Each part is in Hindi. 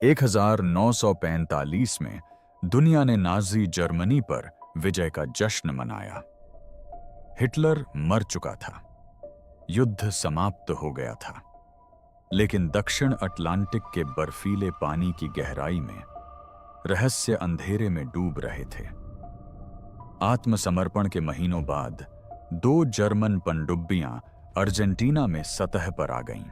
1945 में दुनिया ने नाजी जर्मनी पर विजय का जश्न मनाया। हिटलर मर चुका था, युद्ध समाप्त हो गया था, लेकिन दक्षिण अटलांटिक के बर्फीले पानी की गहराई में रहस्य अंधेरे में डूब रहे थे। आत्मसमर्पण के महीनों बाद 2 जर्मन पनडुब्बियां अर्जेंटीना में सतह पर आ गईं।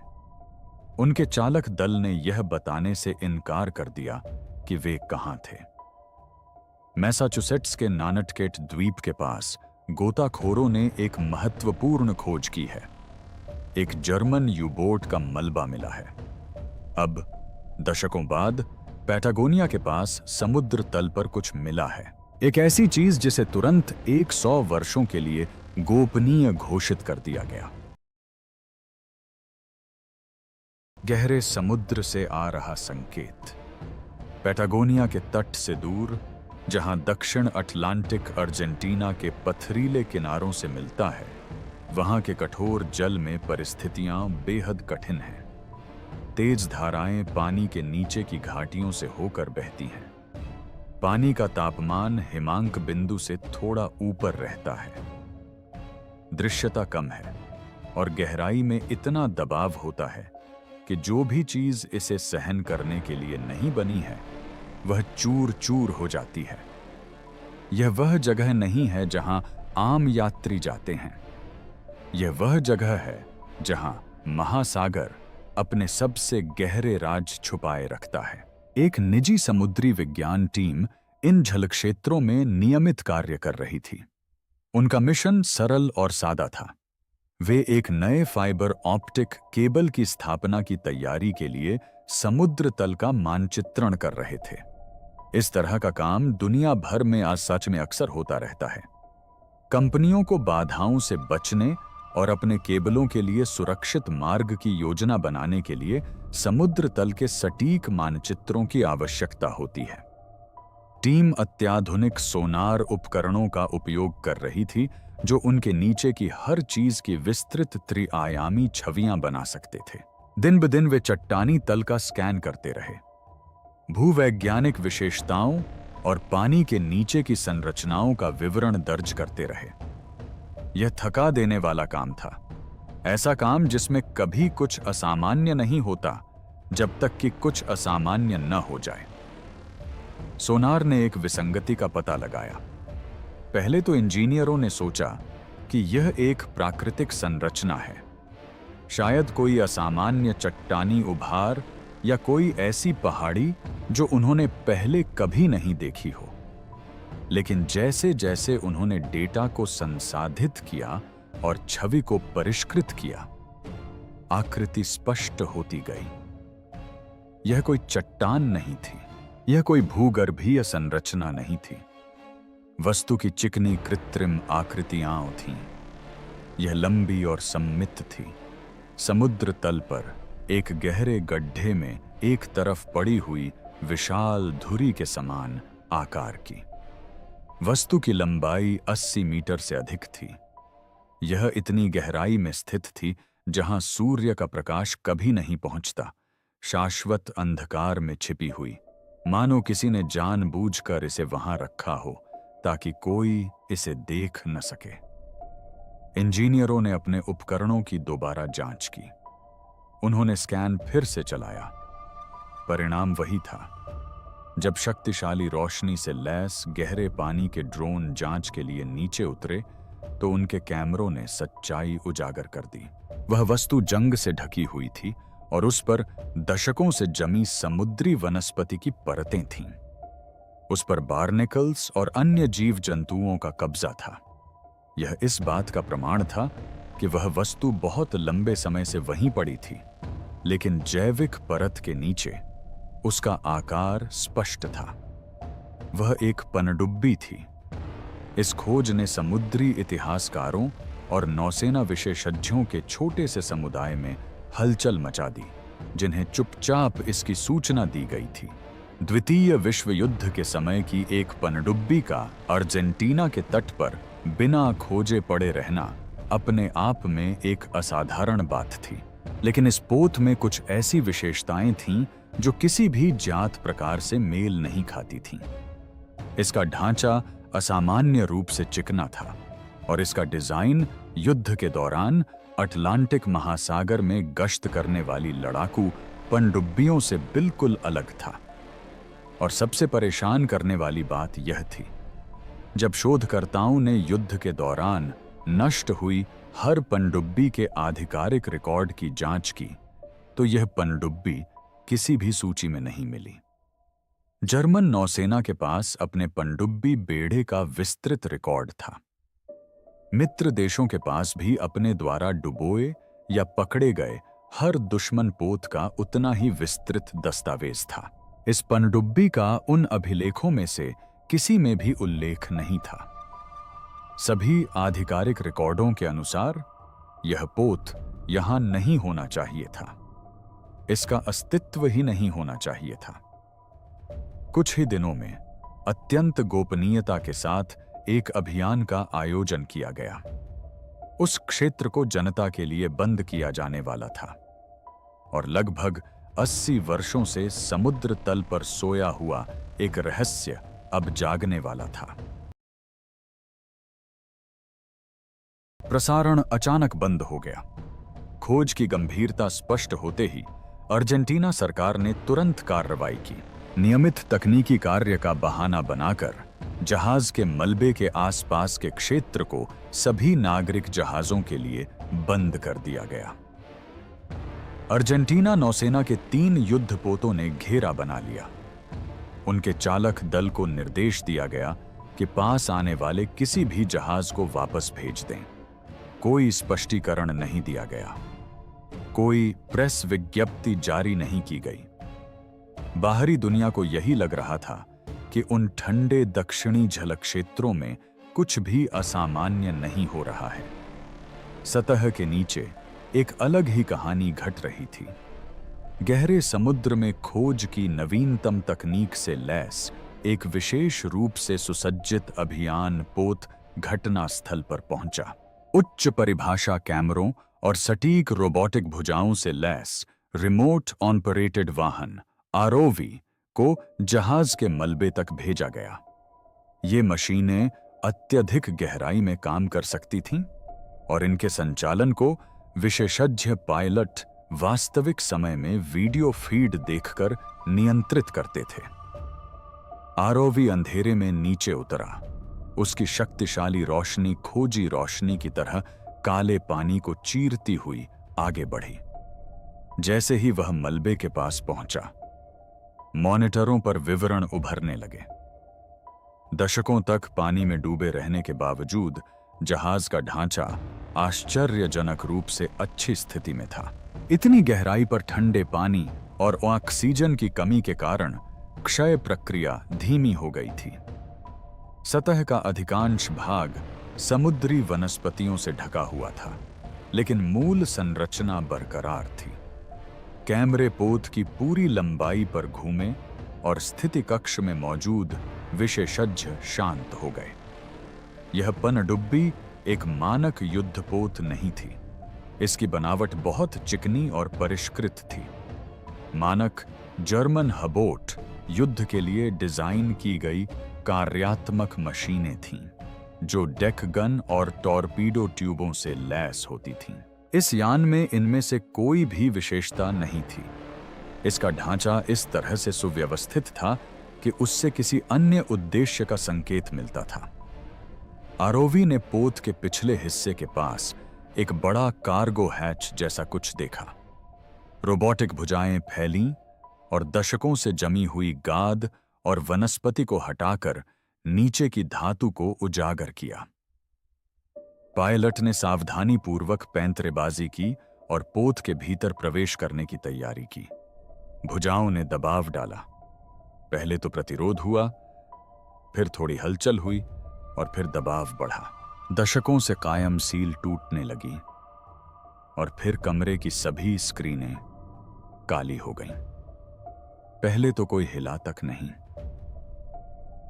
उनके चालक दल ने यह बताने से इनकार कर दिया कि वे कहां थे। मैसाचुसेट्स के नानटकेट द्वीप के पास गोताखोरों ने एक महत्वपूर्ण खोज की है। एक जर्मन यू-बोट का मलबा मिला है। अब दशकों बाद पैटागोनिया के पास समुद्र तल पर कुछ मिला है, एक ऐसी चीज जिसे तुरंत 100 वर्षों के लिए गोपनीय घोषित कर दिया गया। गहरे समुद्र से आ रहा संकेत। पैटागोनिया के तट से दूर, जहां दक्षिण अटलांटिक अर्जेंटीना के पथरीले किनारों से मिलता है, वहां के कठोर जल में परिस्थितियां बेहद कठिन हैं। तेज धाराएं पानी के नीचे की घाटियों से होकर बहती हैं। पानी का तापमान हिमांक बिंदु से थोड़ा ऊपर रहता है। दृश्यता कम है और गहराई में इतना दबाव होता है कि जो भी चीज इसे सहन करने के लिए नहीं बनी है, वह चूर चूर हो जाती है। यह वह जगह नहीं है जहां आम यात्री जाते हैं। यह वह जगह है जहां महासागर अपने सबसे गहरे राज छुपाए रखता है। एक निजी समुद्री विज्ञान टीम इन जलक्षेत्रों में नियमित कार्य कर रही थी। उनका मिशन सरल और सादा था। वे एक नए फाइबर ऑप्टिक केबल की स्थापना की तैयारी के लिए समुद्र तल का मानचित्रण कर रहे थे। इस तरह का काम दुनिया भर में आज सच में अक्सर होता रहता है। कंपनियों को बाधाओं से बचने और अपने केबलों के लिए सुरक्षित मार्ग की योजना बनाने के लिए समुद्र तल के सटीक मानचित्रों की आवश्यकता होती है। टीम अत्याधुनिक सोनार उपकरणों का उपयोग कर रही थी, जो उनके नीचे की हर चीज की विस्तृत त्रिआयामी छवियां बना सकते थे। दिन ब दिन वे चट्टानी तल का स्कैन करते रहे, भूवैज्ञानिक विशेषताओं और पानी के नीचे की संरचनाओं का विवरण दर्ज करते रहे। यह थका देने वाला काम था, ऐसा काम जिसमें कभी कुछ असामान्य नहीं होता जब तक कि कुछ असामान्य न हो जाए। सोनार ने एक विसंगति का पता लगाया। पहले तो इंजीनियरों ने सोचा कि यह एक प्राकृतिक संरचना है, शायद कोई असामान्य चट्टानी उभार या कोई ऐसी पहाड़ी जो उन्होंने पहले कभी नहीं देखी हो। लेकिन जैसे जैसे उन्होंने डेटा को संसाधित किया और छवि को परिष्कृत किया, आकृति स्पष्ट होती गई। यह कोई चट्टान नहीं थी, यह कोई भूगर्भीय संरचना नहीं थी। वस्तु की चिकनी कृत्रिम आकृतियां थीं। यह लंबी और सम्मित थी। समुद्र तल पर एक गहरे गड्ढे में एक तरफ पड़ी हुई विशाल धुरी के समान आकार की वस्तु की लंबाई 80 मीटर से अधिक थी। यह इतनी गहराई में स्थित थी जहां सूर्य का प्रकाश कभी नहीं पहुंचता, शाश्वत अंधकार में छिपी हुई, मानो किसी ने जानबूझकर इसे वहां रखा हो ताकि कोई इसे देख न सके। इंजीनियरों ने अपने उपकरणों की दोबारा जांच की। उन्होंने स्कैन फिर से चलाया। परिणाम वही था। जब शक्तिशाली रोशनी से लैस गहरे पानी के ड्रोन जांच के लिए नीचे उतरे, तो उनके कैमरों ने सच्चाई उजागर कर दी। वह वस्तु जंग से ढकी हुई थी और उस पर दशकों से जमी समुद्री वनस्पति की परतें थीं। उस पर बार्नेकल्स और अन्य जीव जंतुओं का कब्जा था। यह इस बात का प्रमाण था कि वह वस्तु बहुत लंबे समय से वहीं पड़ी थी, लेकिन जैविक परत के नीचे उसका आकार स्पष्ट था। वह एक पनडुब्बी थी। इस खोज ने समुद्री इतिहासकारों और नौसेना विशेषज्ञों के छोटे से समुदाय में हलचल मचा दी, जिन्हें चुपचाप इसकी सूचना दी गई थी। द्वितीय विश्व युद्ध के समय की एक पनडुब्बी का अर्जेंटीना के तट पर बिना खोजे पड़े रहना अपने आप में एक असाधारण बात थी। लेकिन इस पोत में कुछ ऐसी विशेषताएं थीं जो किसी भी जात प्रकार से मेल नहीं खाती थीं। इसका ढांचा असामान्य रूप से चिकना था और इसका डिजाइन युद्ध के दौरान अटलांटिक महासागर में गश्त करने वाली लड़ाकू पनडुब्बियों से बिल्कुल अलग था। और सबसे परेशान करने वाली बात यह थी, जब शोधकर्ताओं ने युद्ध के दौरान नष्ट हुई हर पनडुब्बी के आधिकारिक रिकॉर्ड की जांच की, तो यह पनडुब्बी किसी भी सूची में नहीं मिली। जर्मन नौसेना के पास अपने पनडुब्बी बेड़े का विस्तृत रिकॉर्ड था। मित्र देशों के पास भी अपने द्वारा डुबोए या पकड़े गए हर दुश्मन पोत का उतना ही विस्तृत दस्तावेज था। इस पनडुब्बी का उन अभिलेखों में से किसी में भी उल्लेख नहीं था। सभी आधिकारिक रिकॉर्डों के अनुसार यह पोत यहां नहीं होना चाहिए था। इसका अस्तित्व ही नहीं होना चाहिए था। कुछ ही दिनों में अत्यंत गोपनीयता के साथ एक अभियान का आयोजन किया गया। उस क्षेत्र को जनता के लिए बंद किया जाने वाला था और लगभग 80 वर्षों से समुद्र तल पर सोया हुआ एक रहस्य अब जागने वाला था। प्रसारण अचानक बंद हो गया। खोज की गंभीरता स्पष्ट होते ही अर्जेंटीना सरकार ने तुरंत कार्रवाई की। नियमित तकनीकी कार्य का बहाना बनाकर जहाज के मलबे के आसपास के क्षेत्र को सभी नागरिक जहाजों के लिए बंद कर दिया गया। अर्जेंटीना नौसेना के 3 युद्धपोतों ने घेरा बना लिया। उनके चालक दल को निर्देश दिया गया कि पास आने वाले किसी भी जहाज को वापस भेज दें। कोई स्पष्टीकरण नहीं दिया गया। कोई प्रेस विज्ञप्ति जारी नहीं की गई। बाहरी दुनिया को यही लग रहा था कि उन ठंडे दक्षिणी जल क्षेत्रों में कुछ भी असामान्य नहीं हो रहा है। सतह के नीचे एक अलग ही कहानी घट रही थी। गहरे समुद्र में खोज की नवीनतम तकनीक से लैस एक विशेष रूप से सुसज्जित अभियान पोत घटनास्थल पर पहुंचा। उच्च परिभाषा कैमरों और सटीक रोबोटिक भुजाओं से लैस रिमोट ऑपरेटेड वाहन आरओवी को जहाज के मलबे तक भेजा गया। ये मशीनें अत्यधिक गहराई में काम कर सकती थीं और इनके संचालन को विशेषज्ञ पायलट वास्तविक समय में वीडियो फीड देखकर नियंत्रित करते थे। आरओवी अंधेरे में नीचे उतरा। उसकी शक्तिशाली रोशनी खोजी रोशनी की तरह काले पानी को चीरती हुई आगे बढ़ी। जैसे ही वह मलबे के पास पहुंचा, मॉनिटरों पर विवरण उभरने लगे। दशकों तक पानी में डूबे रहने के बावजूद जहाज का ढांचा आश्चर्यजनक रूप से अच्छी स्थिति में था। इतनी गहराई पर ठंडे पानी और ऑक्सीजन की कमी के कारण क्षय प्रक्रिया धीमी हो गई थी। सतह का अधिकांश भाग समुद्री वनस्पतियों से ढका हुआ था, लेकिन मूल संरचना बरकरार थी। कैमरे पोत की पूरी लंबाई पर घूमे और स्थिति कक्ष में मौजूद विशेषज्ञ शांत हो गए। यह पनडुब्बी एक मानक युद्धपोत नहीं थी। इसकी बनावट बहुत चिकनी और परिष्कृत थी। मानक जर्मन हबोट युद्ध के लिए डिजाइन की गई कार्यात्मक मशीनें थीं, जो डेक गन और टॉर्पीडो ट्यूबों से लैस होती थीं। इस यान में इनमें से कोई भी विशेषता नहीं थी। इसका ढांचा इस तरह से सुव्यवस्थित था कि उससे किसी अन्य उद्देश्य का संकेत मिलता था। आरओवी ने पोत के पिछले हिस्से के पास एक बड़ा कार्गो हैच जैसा कुछ देखा। रोबोटिक भुजाएं फैलीं और दशकों से जमी हुई गाद और वनस्पति को हटाकर नीचे की धातु को उजागर किया। पायलट ने सावधानीपूर्वक पैंतरेबाजी की और पोत के भीतर प्रवेश करने की तैयारी की। भुजाओं ने दबाव डाला। पहले तो प्रतिरोध हुआ, फिर थोड़ी हलचल हुई और फिर दबाव बढ़ा। दशकों से कायम सील टूटने लगी और फिर कमरे की सभी स्क्रीनें काली हो गईं। पहले तो कोई हिला तक नहीं।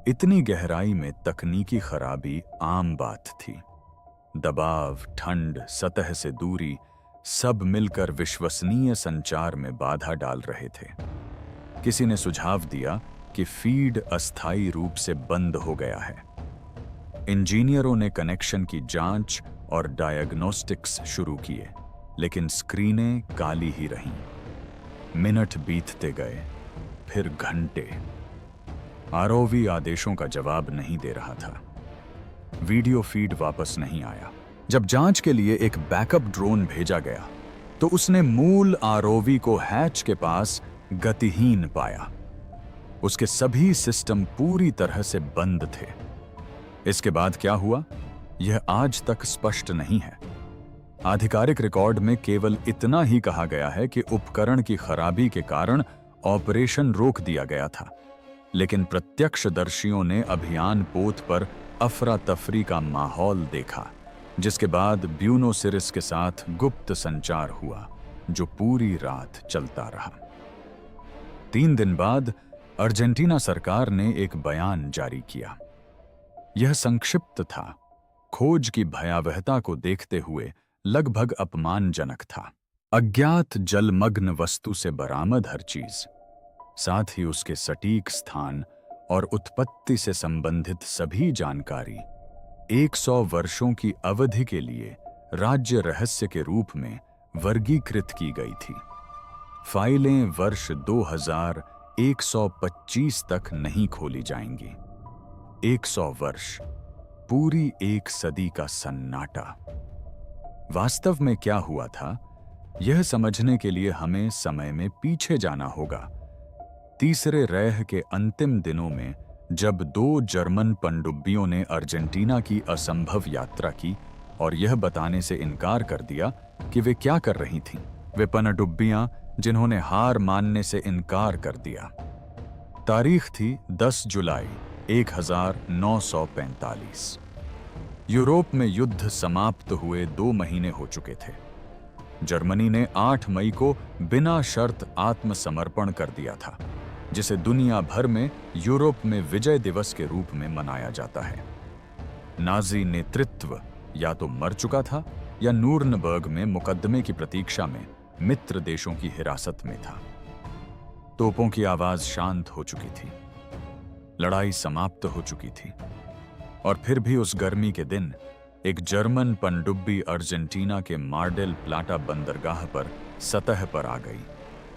इतनी गहराई में तकनीकी खराबी आम बात थी। दबाव, ठंड, सतह से दूरी सब मिलकर विश्वसनीय संचार में बाधा डाल रहे थे। किसी ने सुझाव दिया कि फीड अस्थायी रूप से बंद हो गया है। इंजीनियरों ने कनेक्शन की जांच और डायग्नोस्टिक्स शुरू किए, लेकिन स्क्रीनें काली ही रहीं। मिनट बीतते गए, फिर घंटे। आरओवी आदेशों का जवाब नहीं दे रहा था। वीडियो फीड वापस नहीं आया। जब जांच के लिए एक बैकअप ड्रोन भेजा गया तो उसने मूल आरओवी को हैच के पास गतिहीन पाया। उसके सभी सिस्टम पूरी तरह से बंद थे। इसके बाद क्या हुआ, यह आज तक स्पष्ट नहीं है। आधिकारिक रिकॉर्ड में केवल इतना ही कहा गया है कि उपकरण की खराबी के कारण ऑपरेशन रोक दिया गया था, लेकिन प्रत्यक्षदर्शियों ने अभियान पोत पर अफरा तफरी का माहौल देखा, जिसके बाद ब्यूनोस आयर्स के साथ गुप्त संचार हुआ, जो पूरी रात चलता रहा। 3 दिन बाद अर्जेंटीना सरकार ने एक बयान जारी किया। यह संक्षिप्त था, खोज की भयावहता को देखते हुए लगभग अपमानजनक था। अज्ञात जलमग्न वस्तु से बरामद हर चीज, साथ ही उसके सटीक स्थान और उत्पत्ति से संबंधित सभी जानकारी 100 वर्षों की अवधि के लिए राज्य रहस्य के रूप में वर्गीकृत की गई थी। फाइलें वर्ष 2125 तक नहीं खोली जाएंगी। 100 वर्ष, पूरी एक सदी का सन्नाटा। वास्तव में क्या हुआ था, यह समझने के लिए हमें समय में पीछे जाना होगा। तीसरे रेह के अंतिम दिनों में, जब 2 जर्मन पनडुब्बियों ने अर्जेंटीना की असंभव यात्रा की और यह बताने से इनकार कर दिया कि वे क्या कर रही थीं। वे पनडुब्बियां जिन्होंने हार मानने से इनकार कर दिया। तारीख थी 10 जुलाई 1945। यूरोप में युद्ध समाप्त हुए 2 महीने हो चुके थे। जर्मनी ने 8 मई को बिना शर्त आत्मसमर्पण कर दिया था, जिसे दुनिया भर में यूरोप में विजय दिवस के रूप में मनाया जाता है। नाजी नेतृत्व या तो मर चुका था या नूरनबर्ग में मुकदमे की प्रतीक्षा में मित्र देशों की हिरासत में था। तोपों की आवाज शांत हो चुकी थी, लड़ाई समाप्त हो चुकी थी, और फिर भी उस गर्मी के दिन एक जर्मन पनडुब्बी अर्जेंटीना के मार डेल प्लाटा बंदरगाह पर सतह पर आ गई,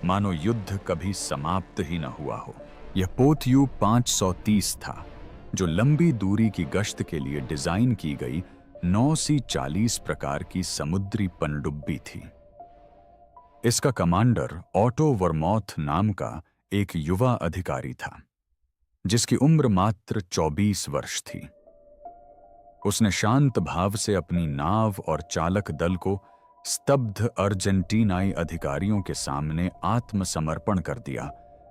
मानो युद्ध कभी समाप्त ही न हुआ हो। यह पोतयू 530 था, जो लंबी दूरी की गश्त के लिए डिजाइन की गई 9C40 प्रकार की समुद्री पनडुब्बी थी। इसका कमांडर ऑटो वर्मोथ नाम का एक युवा अधिकारी था, जिसकी उम्र मात्र 24 वर्ष थी। उसने शांत भाव से अपनी नाव और चालक दल को स्तब्ध अर्जेंटीनाई अधिकारियों के सामने आत्मसमर्पण कर दिया,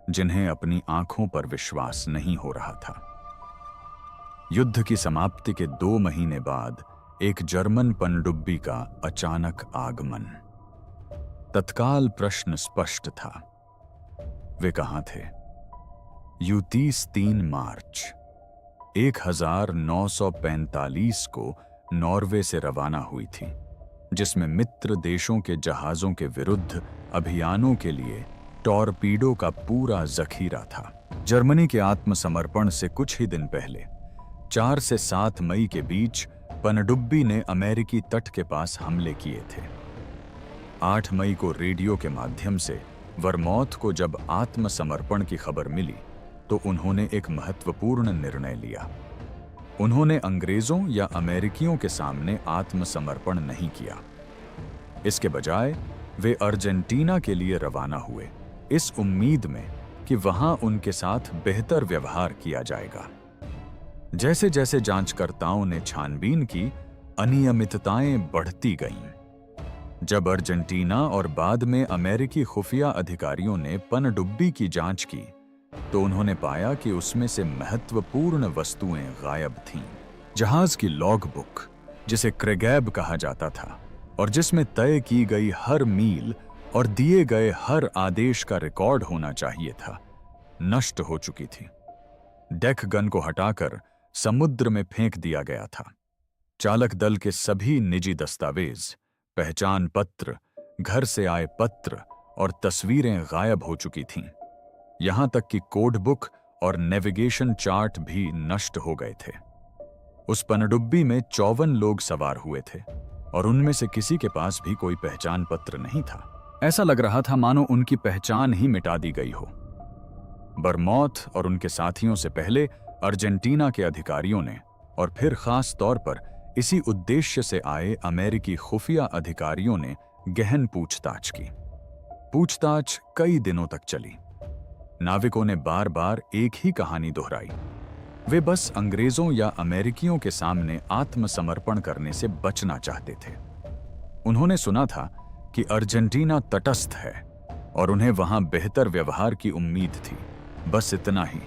जिन्हें अपनी आंखों पर विश्वास नहीं हो रहा था। युद्ध की समाप्ति के 2 महीने बाद एक जर्मन पनडुब्बी का अचानक आगमन। तत्काल प्रश्न स्पष्ट था, वे कहां थे? यूतीस 3 मार्च 1945 को नॉर्वे से रवाना हुई थी, जिसमें मित्र देशों के जहाजों के विरुद्ध अभियानों के लिए टॉरपीडो का पूरा जखीरा था। जर्मनी के आत्मसमर्पण से कुछ ही दिन पहले 4 से 7 मई के बीच पनडुब्बी ने अमेरिकी तट के पास हमले किए थे। 8 मई को रेडियो के माध्यम से वर्मोथ को जब आत्मसमर्पण की खबर मिली तो उन्होंने एक महत्वपूर्ण निर्णय लिया। उन्होंने अंग्रेजों या अमेरिकियों के सामने आत्मसमर्पण नहीं किया। इसके बजाय वे अर्जेंटीना के लिए रवाना हुए, इस उम्मीद में कि वहां उनके साथ बेहतर व्यवहार किया जाएगा। जैसे जैसे जांचकर्ताओं ने छानबीन की, अनियमितताएं बढ़ती गईं। जब अर्जेंटीना और बाद में अमेरिकी खुफिया अधिकारियों ने पनडुब्बी की जांच की, तो उन्होंने पाया कि उसमें से महत्वपूर्ण वस्तुएं गायब थीं। जहाज की लॉग बुक, जिसे क्रेगैब कहा जाता था और जिसमें तय की गई हर मील और दिए गए हर आदेश का रिकॉर्ड होना चाहिए था, नष्ट हो चुकी थी। डेक गन को हटाकर समुद्र में फेंक दिया गया था। चालक दल के सभी निजी दस्तावेज, पहचान पत्र, घर से आए पत्र और तस्वीरें गायब हो चुकी थीं। यहां तक कि कोड बुक और नेविगेशन चार्ट भी नष्ट हो गए थे। उस पनडुब्बी में 54 लोग सवार हुए थे और उनमें से किसी के पास भी कोई पहचान पत्र नहीं था। ऐसा लग रहा था मानो उनकी पहचान ही मिटा दी गई हो। बरमौथ और उनके साथियों से पहले अर्जेंटीना के अधिकारियों ने और फिर खास तौर पर इसी उद्देश्य से आए अमेरिकी खुफिया अधिकारियों ने गहन पूछताछ की। पूछताछ कई दिनों तक चली। नाविकों ने बार बार एक ही कहानी दोहराई। वे बस अंग्रेजों या अमेरिकियों के सामने आत्मसमर्पण करने से बचना चाहते थे। उन्होंने सुना था कि अर्जेंटीना तटस्थ है और उन्हें वहां बेहतर व्यवहार की उम्मीद थी। बस इतना ही।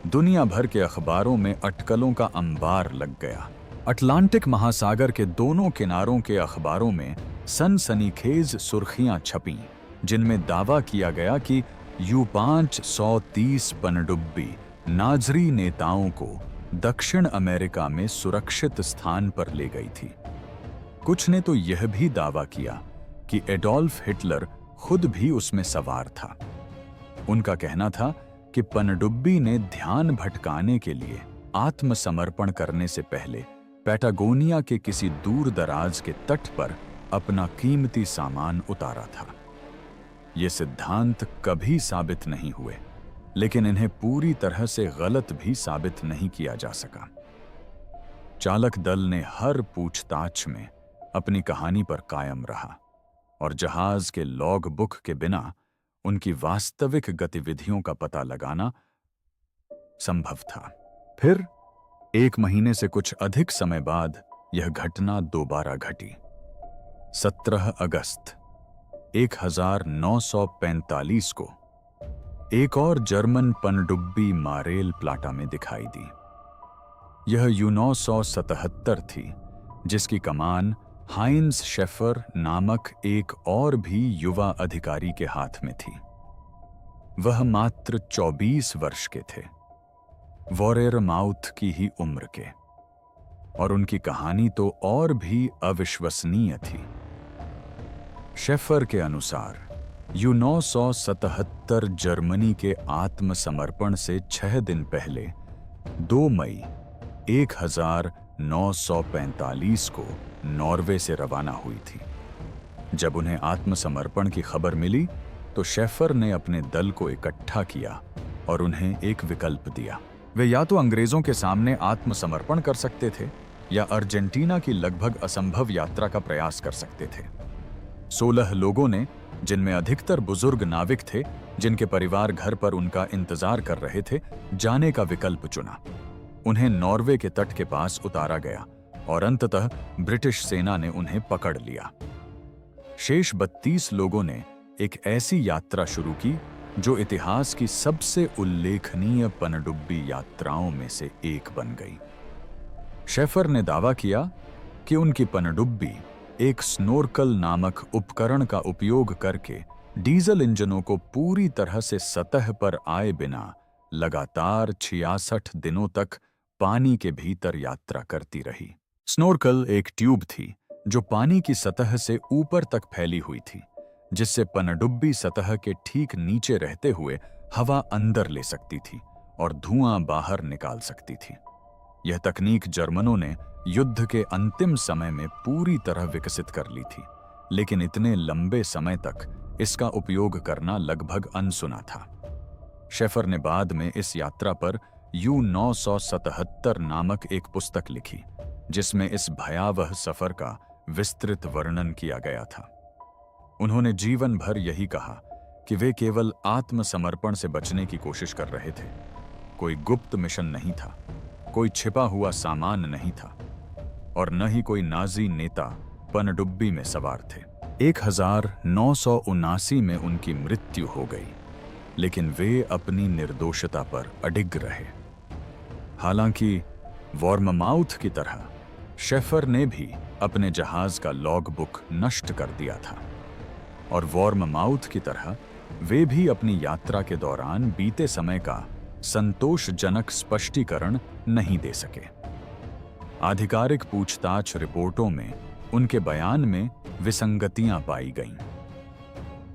दुनिया भर के अखबारों में अटकलों का अंबार लग गया। अटलांटिक महासागर के दोनों किनारों के अखबारों में सनसनीखेज सुर्खियां छपीं, जिनमें दावा किया गया कि U-530 पनडुब्बी नाज़री नेताओं को दक्षिण अमेरिका में सुरक्षित स्थान पर ले गई थी। कुछ ने तो यह भी दावा किया कि एडोल्फ हिटलर खुद भी उसमें सवार था। उनका कहना था कि पनडुब्बी ने ध्यान भटकाने के लिए आत्मसमर्पण करने से पहले पैटागोनिया के किसी दूर दराज के तट पर अपना कीमती सामान उतारा था। ये सिद्धांत कभी साबित नहीं हुए, लेकिन इन्हें पूरी तरह से गलत भी साबित नहीं किया जा सका। चालक दल ने हर पूछताछ में अपनी कहानी पर कायम रहा और जहाज के लॉग बुक के बिना उनकी वास्तविक गतिविधियों का पता लगाना संभव था। फिर 1 महीने से कुछ अधिक समय बाद यह घटना दोबारा घटी। 17 अगस्त 1945 को एक और जर्मन पनडुब्बी मारेल प्लाटा में दिखाई दी। यह U-977 थी, जिसकी कमान हाइंस शेफर नामक एक और भी युवा अधिकारी के हाथ में थी। वह मात्र 24 वर्ष के थे, वॉरेरमाउथ की ही उम्र के, और उनकी कहानी तो और भी अविश्वसनीय थी। शेफर के अनुसार U-977 जर्मनी के आत्मसमर्पण से 6 दिन पहले 2 मई 1945 को नॉर्वे से रवाना हुई थी। जब उन्हें आत्मसमर्पण की खबर मिली तो शेफर ने अपने दल को इकट्ठा किया और उन्हें एक विकल्प दिया। वे या तो अंग्रेजों के सामने आत्मसमर्पण कर सकते थे या अर्जेंटीना की लगभग असंभव यात्रा का प्रयास कर सकते थे। 16 लोगों ने, जिनमें अधिकतर बुजुर्ग नाविक थे जिनके परिवार घर पर उनका इंतजार कर रहे थे, जाने का विकल्प चुना। उन्हें नॉर्वे के तट के पास उतारा गया और अंततः ब्रिटिश सेना ने उन्हें पकड़ लिया। शेष 32 लोगों ने एक ऐसी यात्रा शुरू की जो इतिहास की सबसे उल्लेखनीय पनडुब्बी यात्राओं में से एक बन गई। शेफर ने दावा किया कि उनकी पनडुब्बी एक स्नोर्कल नामक उपकरण का उपयोग करके डीजल इंजनों को पूरी तरह से सतह पर आए बिना लगातार 66 दिनों तक पानी के भीतर यात्रा करती रही। स्नोर्कल एक ट्यूब थी जो पानी की सतह से ऊपर तक फैली हुई थी, जिससे पनडुब्बी सतह के ठीक नीचे रहते हुए हवा अंदर ले सकती थी और धुआं बाहर निकाल सकती थी। यह तकनीक जर्मनों ने युद्ध के अंतिम समय में पूरी तरह विकसित कर ली थी, लेकिन इतने लंबे समय तक इसका उपयोग करना लगभग अनसुना था। शेफर ने बाद में इस यात्रा पर U-977 नामक एक पुस्तक लिखी, जिसमें इस भयावह सफर का विस्तृत वर्णन किया गया था। उन्होंने जीवन भर यही कहा कि वे केवल आत्मसमर्पण से बचने की कोशिश कर रहे थे। कोई गुप्त मिशन नहीं था, कोई छिपा हुआ सामान नहीं था और न ही कोई नाजी नेता पनडुब्बी में सवार थे। 1979 में उनकी मृत्यु हो गई, लेकिन वे अपनी निर्दोषता पर अडिग रहे। हालांकि वॉर्ममाउथ की तरह शेफर ने भी अपने जहाज का लॉग बुक नष्ट कर दिया था और वॉर्ममाउथ की तरह वे भी अपनी यात्रा के दौरान बीते समय का संतोषजनक स्पष्टीकरण नहीं दे सके। आधिकारिक पूछताछ रिपोर्टों में उनके बयान में विसंगतियां पाई गईं।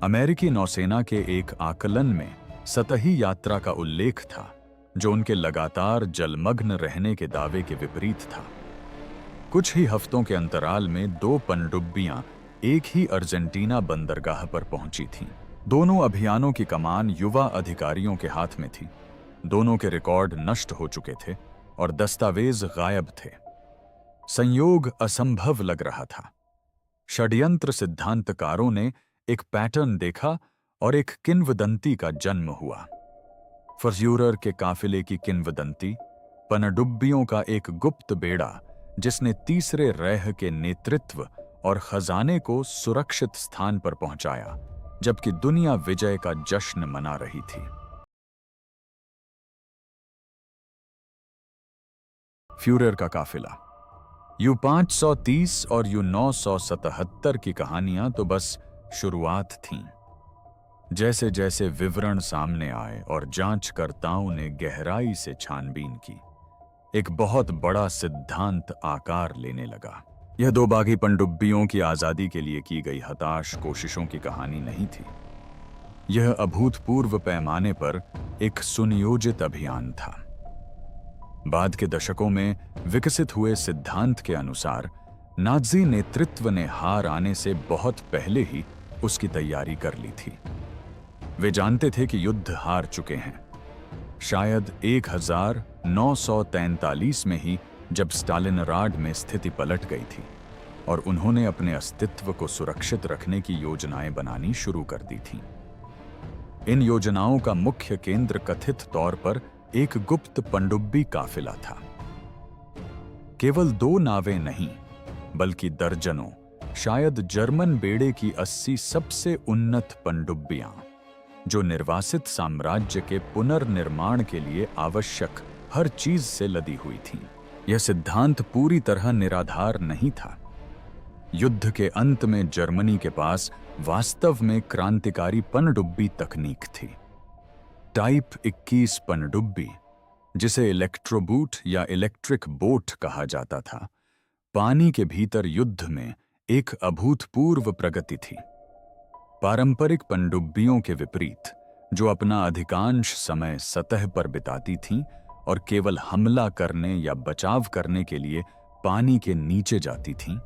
अमेरिकी नौसेना के एक आकलन में सतही यात्रा का उल्लेख था, जो उनके लगातार जलमग्न रहने के दावे के विपरीत था। कुछ ही हफ्तों के अंतराल में 2 पनडुब्बियां एक ही अर्जेंटीना बंदरगाह पर पहुंची थीं। दोनों अभियानों की कमान युवा अधिकारियों के हाथ में थी। दोनों के रिकॉर्ड नष्ट हो चुके थे और दस्तावेज गायब थे। संयोग असंभव लग रहा था। षड्यंत्र सिद्धांतकारों ने एक पैटर्न देखा और एक किंवदंती का जन्म हुआ। फर्ज्यूरर के काफिले की किंवदंती, पनडुब्बियों का एक गुप्त बेड़ा जिसने तीसरे रैह के नेतृत्व और खजाने को सुरक्षित स्थान पर पहुंचाया, जबकि दुनिया विजय का जश्न मना रही थी। फ्यूरर का काफिला। U-530 और U-977 की कहानियां तो बस शुरुआत थीं। जैसे जैसे विवरण सामने आए और जांचकर्ताओं ने गहराई से छानबीन की, एक बहुत बड़ा सिद्धांत आकार लेने लगा। यह 2 बागी पनडुब्बियों की आजादी के लिए की गई हताश कोशिशों की कहानी नहीं थी। यह अभूतपूर्व पैमाने पर एक सुनियोजित अभियान था। बाद के दशकों में विकसित हुए सिद्धांत के अनुसार नाज़ी नेतृत्व ने हार आने से बहुत पहले ही उसकी तैयारी कर ली थी। वे जानते थे कि युद्ध हार चुके हैं। शायद 1943 में ही जब स्टालिनराड में स्थिति पलट गई थी और उन्होंने अपने अस्तित्व को सुरक्षित रखने की योजनाएं बनानी शुरू कर दी थीं। इन योजनाओं का मुख्य केंद्र कथित तौर पर एक गुप्त पनडुब्बी काफिला था। केवल 2 नावें नहीं, बल्कि दर्जनों, शायद जर्मन बेड़े की 80 सबसे उन्नत पनडुब्बियां, जो निर्वासित साम्राज्य के पुनर्निर्माण के लिए आवश्यक हर चीज से लदी हुई थीं। यह सिद्धांत पूरी तरह निराधार नहीं था। युद्ध के अंत में जर्मनी के पास वास्तव में क्रांतिकारी पनडुब्बी तकनीक थी। टाइप 21 पनडुब्बी, जिसे इलेक्ट्रोबूट या इलेक्ट्रिक बोट कहा जाता था, पानी के भीतर युद्ध में एक अभूतपूर्व प्रगति थी। पारंपरिक पनडुब्बियों के विपरीत, जो अपना अधिकांश समय सतह पर बिताती थीं और केवल हमला करने या बचाव करने के लिए पानी के नीचे जाती थीं,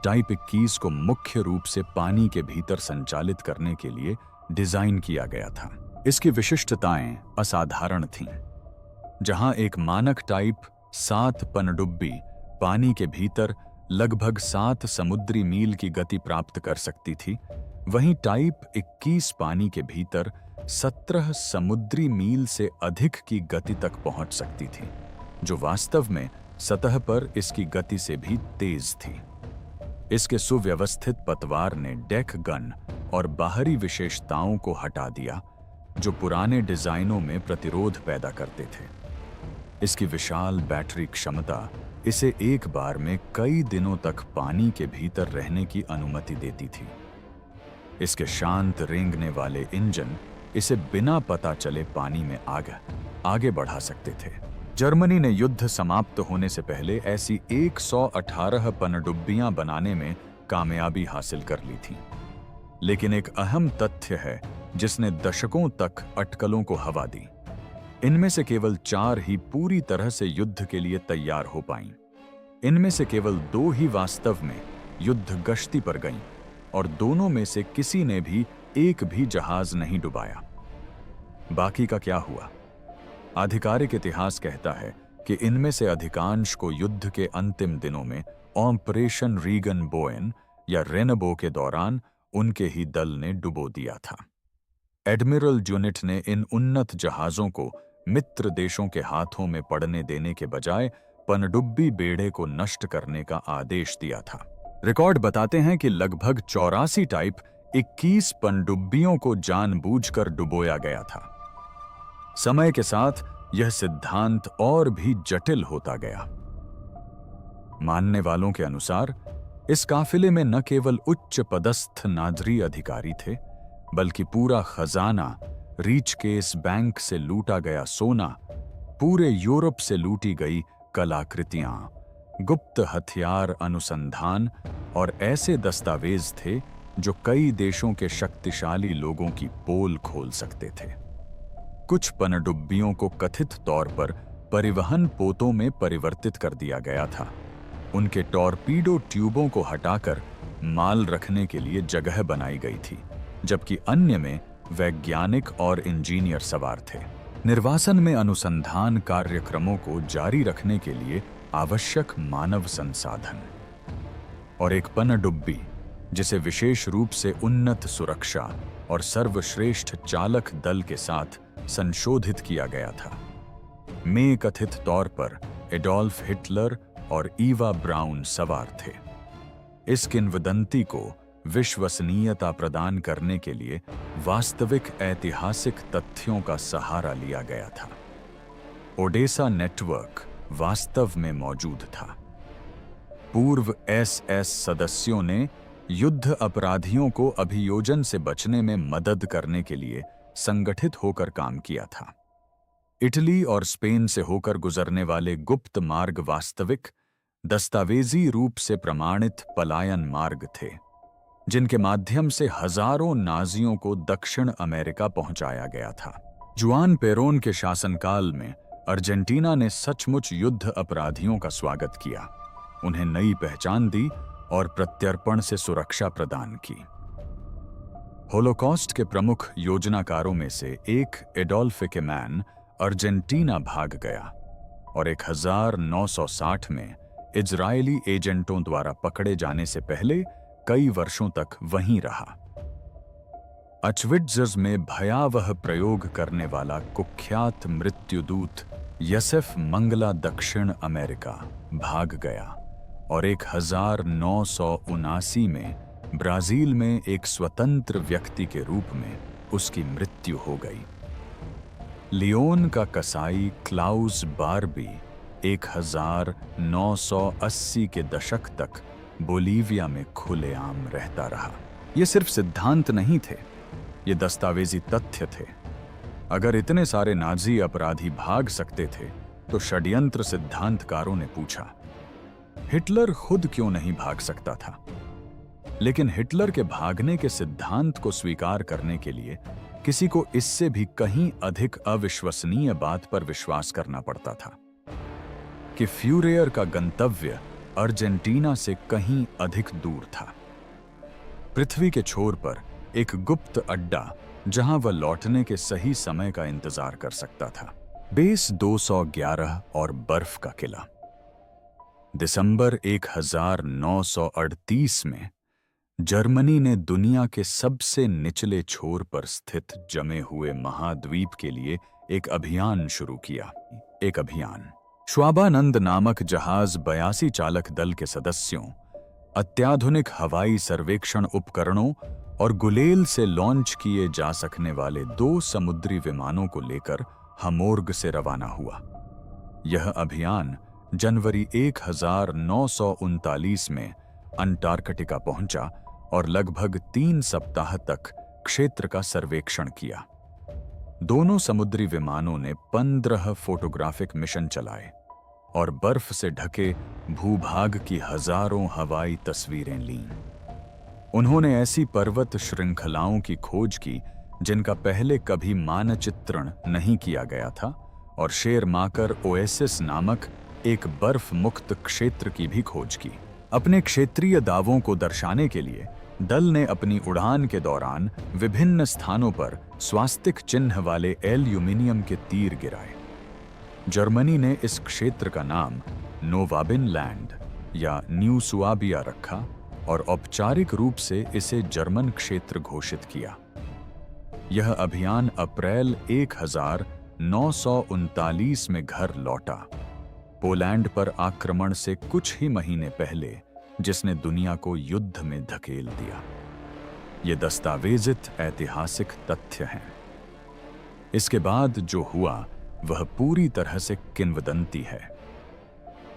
टाइप 21 को मुख्य रूप से पानी के भीतर संचालित करने के लिए डिजाइन किया गया था। इसकी विशिष्टताएं असाधारण थीं। जहां एक मानक टाइप 7 पनडुब्बी पानी के भीतर लगभग 7 समुद्री मील की गति प्राप्त कर सकती थी, वहीं टाइप 21 पानी के भीतर 17 समुद्री मील से अधिक की गति तक पहुंच सकती थी, जो वास्तव में सतह पर इसकी गति से भी तेज थी। इसके सुव्यवस्थित पतवार ने डेक गन और बाहरी विशेषताओं को हटा दिया, जो पुराने डिजाइनों में प्रतिरोध पैदा करते थे। इसकी विशाल बैटरी क्षमता इसे एक बार में कई दिनों तक पानी के भीतर रहने की अनुमति देती थी। इसके शांत रेंगने वाले इंजन इसे बिना पता चले पानी में आगे बढ़ा सकते थे। जर्मनी ने युद्ध समाप्त होने से पहले ऐसी 118 पनडुब्बियां बनाने में कामयाबी हासिल कर ली थी। लेकिन एक अहम तथ्य है जिसने दशकों तक अटकलों को हवा दी। इनमें से केवल 4 ही पूरी तरह से युद्ध के लिए तैयार हो पाईं। इनमें से केवल 2 ही वास्तव में युद्ध गश्ती पर गईं और दोनों में से किसी ने भी एक भी जहाज नहीं डुबाया। बाकी का क्या हुआ? आधिकारिक इतिहास कहता है कि इनमें से अधिकांश को युद्ध के अंतिम दिनों में ऑपरेशन रीगन बोएन या रेनबो के दौरान उनके ही दल ने डुबो दिया था। एडमिरल जुनिट ने इन उन्नत जहाजों को मित्र देशों के हाथों में पड़ने देने के बजाय पनडुब्बी बेड़े को नष्ट करने का आदेश दिया था। रिकॉर्ड बताते हैं कि लगभग 84 टाइप 21 पनडुब्बियों को जानबूझकर डुबोया गया था। समय के साथ यह सिद्धांत और भी जटिल होता गया। मानने वालों के अनुसार इस काफिले में न केवल उच्च पदस्थ नाज़ी अधिकारी थे, बल्कि पूरा खजाना, रीचकेस बैंक से लूटा गया सोना, पूरे यूरोप से लूटी गई कलाकृतियां, गुप्त हथियार अनुसंधान और ऐसे दस्तावेज थे जो कई देशों के शक्तिशाली लोगों की पोल खोल सकते थे। कुछ पनडुब्बियों को कथित तौर पर परिवहन पोतों में परिवर्तित कर दिया गया था। उनके टॉर्पीडो ट्यूबों को हटाकर माल रखने के लिए जगह बनाई गई थी, जबकि अन्य में वैज्ञानिक और इंजीनियर सवार थे। निर्वासन में अनुसंधान कार्यक्रमों को जारी रखने के लिए आवश्यक मानव संसाधन और एक पनडुब्बी जिसे विशेष रूप से उन्नत सुरक्षा और सर्वश्रेष्ठ चालक दल के साथ संशोधित किया गया था, में कथित तौर पर एडोल्फ हिटलर और ईवा ब्राउन सवार थे। इस किंवदंती को विश्वसनीयता प्रदान करने के लिए वास्तविक ऐतिहासिक तथ्यों का सहारा लिया गया था। ओडेसा नेटवर्क वास्तव में मौजूद था। पूर्व एसएस सदस्यों ने युद्ध अपराधियों को अभियोजन से बचने में मदद करने के लिए संगठित होकर काम किया था। इटली और स्पेन से होकर गुजरने वाले गुप्त मार्ग वास्तविक, दस्तावेजी रूप से प्रमाणित पलायन मार्ग थे, जिनके माध्यम से हजारों नाजियों को दक्षिण अमेरिका पहुंचाया गया था। जुआन पेरोन के शासनकाल में अर्जेंटीना ने सचमुच युद्ध अपराधियों का स्वागत किया, उन्हें नई पहचान दी और प्रत्यर्पण से सुरक्षा प्रदान की। होलोकॉस्ट के प्रमुख योजनाकारों में से एक एडोल्फ एकेमैन अर्जेंटीना भाग गया और 1960 में इजरायली एजेंटों द्वारा पकड़े जाने से पहले कई वर्षों तक वहीं रहा। अचविट्जर्स में भयावह प्रयोग करने वाला कुख्यात मृत्युदूत यसेफ मंगला दक्षिण अमेरिका भाग गया और 1979 में ब्राजील में एक स्वतंत्र व्यक्ति के रूप में उसकी मृत्यु हो गई। लियोन का कसाई क्लाउस बारबी 1980 के दशक तक बोलीविया में खुलेआम रहता रहा। ये सिर्फ सिद्धांत नहीं थे, ये दस्तावेजी तथ्य थे। अगर इतने सारे नाजी अपराधी भाग सकते थे तो षड्यंत्र सिद्धांतकारों ने पूछा, हिटलर खुद क्यों नहीं भाग सकता था? लेकिन हिटलर के भागने के सिद्धांत को स्वीकार करने के लिए किसी को इससे भी कहीं अधिक अविश्वसनीय बात पर विश्वास करना पड़ता था कि फ्यूरेयर का गंतव्य अर्जेंटीना से कहीं अधिक दूर था। पृथ्वी के छोर पर एक गुप्त अड्डा जहां वह लौटने के सही समय का इंतजार कर सकता था। बेस 211 और बर्फ का किला। दिसंबर 1938 में जर्मनी ने दुनिया के सबसे निचले छोर पर स्थित जमे हुए महाद्वीप के लिए एक अभियान शुरू किया। एक अभियान श्वाबानंद नामक जहाज 82 चालक दल के सदस्यों, अत्याधुनिक हवाई सर्वेक्षण उपकरणों और गुलेल से लॉन्च किए जा सकने वाले 2 समुद्री विमानों को लेकर हमोर्ग से रवाना हुआ। यह अभियान जनवरी 1939 में अंटार्कटिका पहुंचा और लगभग 3 सप्ताह तक क्षेत्र का सर्वेक्षण किया। दोनों समुद्री विमानों ने 15 फोटोग्राफिक मिशन चलाए और बर्फ से ढके भूभाग की हजारों हवाई तस्वीरें लीं। उन्होंने ऐसी पर्वत श्रृंखलाओं की खोज की जिनका पहले कभी मानचित्रण नहीं किया गया था और शेरमाकर ओएसिस नामक एक बर्फ मुक्त क्षेत्र की भी खोज की। अपने क्षेत्रीय दावों को दर्शाने के लिए दल ने अपनी उड़ान के दौरान विभिन्न स्थानों पर स्वास्तिक चिन्ह वाले एल्यूमिनियम के तीर गिराए। जर्मनी ने इस क्षेत्र का नाम नोवाबिन लैंड या न्यू सुआबिया रखा और औपचारिक रूप से इसे जर्मन क्षेत्र घोषित किया। यह अभियान अप्रैल 1939 में घर लौटा, पोलैंड पर आक्रमण से कुछ ही महीने पहले, जिसने दुनिया को युद्ध में धकेल दिया। ये दस्तावेजित ऐतिहासिक तथ्य हैं। इसके बाद जो हुआ वह पूरी तरह से किंवदंती है।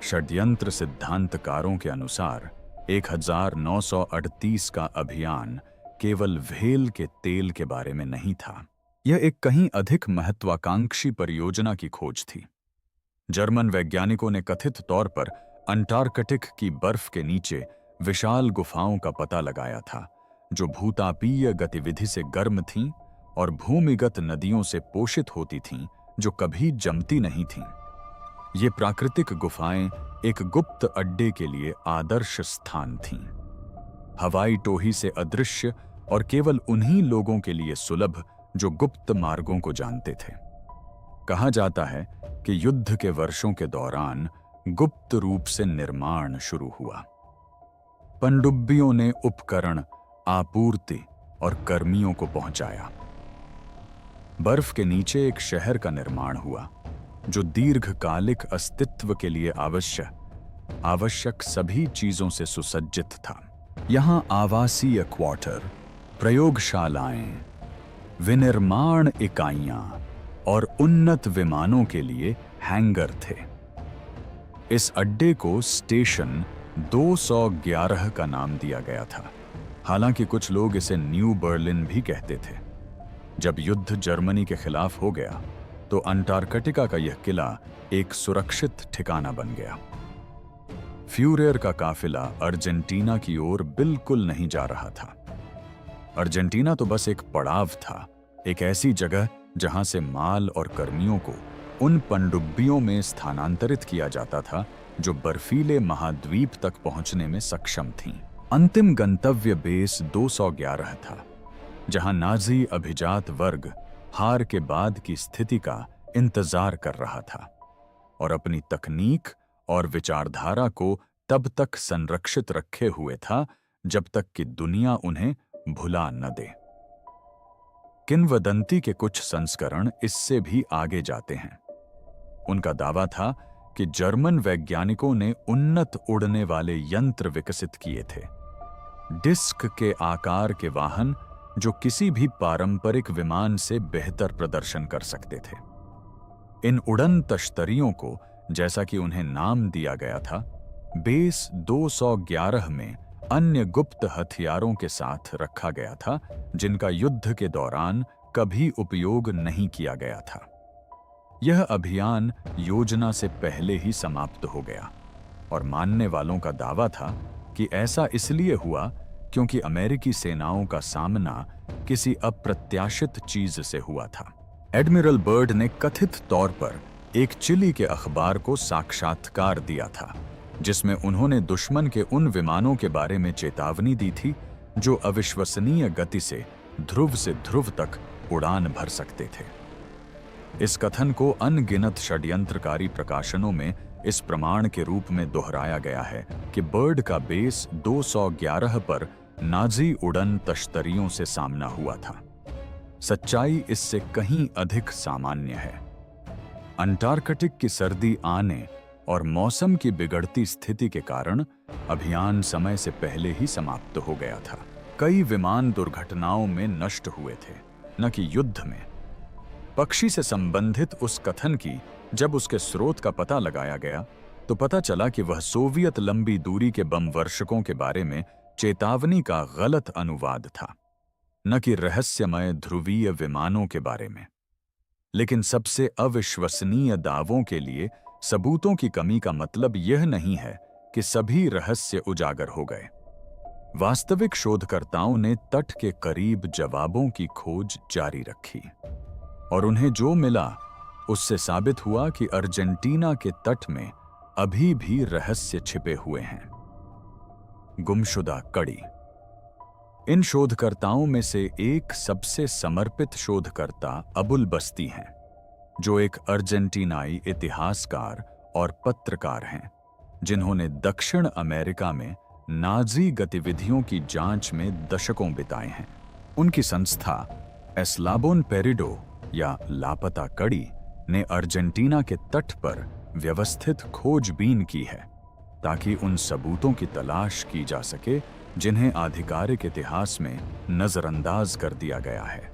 षड्यंत्र सिद्धांतकारों के अनुसार 1938 का अभियान केवल व्हेल के तेल के बारे में नहीं था। यह एक कहीं अधिक महत्वाकांक्षी परियोजना की खोज थी। जर्मन वैज्ञानिकों ने कथित तौर पर अंटार्कटिक की बर्फ के नीचे विशाल गुफाओं का पता लगाया था, जो भूतापीय गतिविधि से गर्म थीं और भूमिगत नदियों से पोषित होती थीं, जो कभी जमती नहीं थीं। ये प्राकृतिक गुफाएं एक गुप्त अड्डे के लिए आदर्श स्थान थीं, हवाई टोही से अदृश्य और केवल उन्हीं लोगों के लिए सुलभ जो गुप्त मार्गों को जानते थे। कहा जाता है कि युद्ध के वर्षों के दौरान गुप्त रूप से निर्माण शुरू हुआ। पनडुब्बियों ने उपकरण, आपूर्ति और कर्मियों को पहुंचाया। बर्फ के नीचे एक शहर का निर्माण हुआ, जो दीर्घकालिक अस्तित्व के लिए आवश्यक सभी चीजों से सुसज्जित था। यहां आवासीय क्वार्टर, प्रयोगशालाएं, विनिर्माण इकाइयां और उन्नत विमानों के लिए हैंगर थे। इस अड्डे को स्टेशन 211 का नाम दिया गया था, हालांकि कुछ लोग इसे न्यू बर्लिन भी कहते थे। जब युद्ध जर्मनी के खिलाफ हो गया तो अंटार्कटिका का यह किला एक सुरक्षित ठिकाना बन गया। फ्यूरेर का काफिला अर्जेंटीना की ओर बिल्कुल नहीं जा रहा था। अर्जेंटीना तो बस एक पड़ाव था, एक ऐसी जगह जहां से माल और कर्मियों को उन पनडुब्बियों में स्थानांतरित किया जाता था जो बर्फीले महाद्वीप तक पहुंचने में सक्षम थीं। अंतिम गंतव्य बेस 211 था, जहां नाजी अभिजात वर्ग हार के बाद की स्थिति का इंतजार कर रहा था और अपनी तकनीक और विचारधारा को तब तक संरक्षित रखे हुए था जब तक कि दुनिया उन्हें भुला न दे। किंवदंती के कुछ संस्करण इससे भी आगे जाते हैं। उनका दावा था कि जर्मन वैज्ञानिकों ने उन्नत उड़ने वाले यंत्र विकसित किए थे, डिस्क के आकार के वाहन जो किसी भी पारंपरिक विमान से बेहतर प्रदर्शन कर सकते थे। इन उड़न तश्तरियों को, जैसा कि उन्हें नाम दिया गया था, बेस 211 में अन्य गुप्त हथियारों के साथ रखा गया था, जिनका युद्ध के दौरान कभी उपयोग नहीं किया गया था। यह अभियान योजना से पहले ही समाप्त हो गया और मानने वालों का दावा था कि ऐसा इसलिए हुआ क्योंकि अमेरिकी सेनाओं का सामना किसी अप्रत्याशित चीज से हुआ था। एडमिरल बर्ड ने कथित तौर पर एक चिली के अखबार को साक्षात्कार दिया था, जिसमें उन्होंने दुश्मन के उन विमानों के बारे में चेतावनी दी थी जो अविश्वसनीय गति से ध्रुव तक उड़ान भर सकते थे। इस कथन को अनगिनत षड्यंत्रकारी प्रकाशनों में इस प्रमाण के रूप में दोहराया गया है कि बर्ड का बेस 211 पर नाजी उड़न तश्तरियों से सामना हुआ था। सच्चाई इससे कहीं अधिक सामान्य है। अंटार्कटिक की सर्दी आने और मौसम की बिगड़ती स्थिति के कारण अभियान समय से पहले ही समाप्त हो गया था। कई विमान दुर्घटनाओं में नष्ट हुए थे, न कि युद्ध में। पक्षी से संबंधित उस कथन की जब उसके स्रोत का पता लगाया गया तो पता चला कि वह सोवियत लंबी दूरी के बम वर्षकों के बारे में चेतावनी का गलत अनुवाद था, न कि रहस्यमय ध्रुवीय विमानों के बारे में। लेकिन सबसे अविश्वसनीय दावों के लिए सबूतों की कमी का मतलब यह नहीं है कि सभी रहस्य उजागर हो गए। वास्तविक शोधकर्ताओं ने तट के करीब जवाबों की खोज जारी रखी और उन्हें जो मिला उससे साबित हुआ कि अर्जेंटीना के तट में अभी भी रहस्य छिपे हुए हैं। गुमशुदा कड़ी। इन शोधकर्ताओं में से एक सबसे समर्पित शोधकर्ता अबुल बस्ती हैं, जो एक अर्जेंटीनाई इतिहासकार और पत्रकार हैं, जिन्होंने दक्षिण अमेरिका में नाजी गतिविधियों की जांच में दशकों बिताए हैं। उनकी संस्था एस्लाबोन पेरिडो या लापता कड़ी ने अर्जेंटीना के तट पर व्यवस्थित खोजबीन की है ताकि उन सबूतों की तलाश की जा सके जिन्हें आधिकारिक इतिहास में नजरअंदाज कर दिया गया है।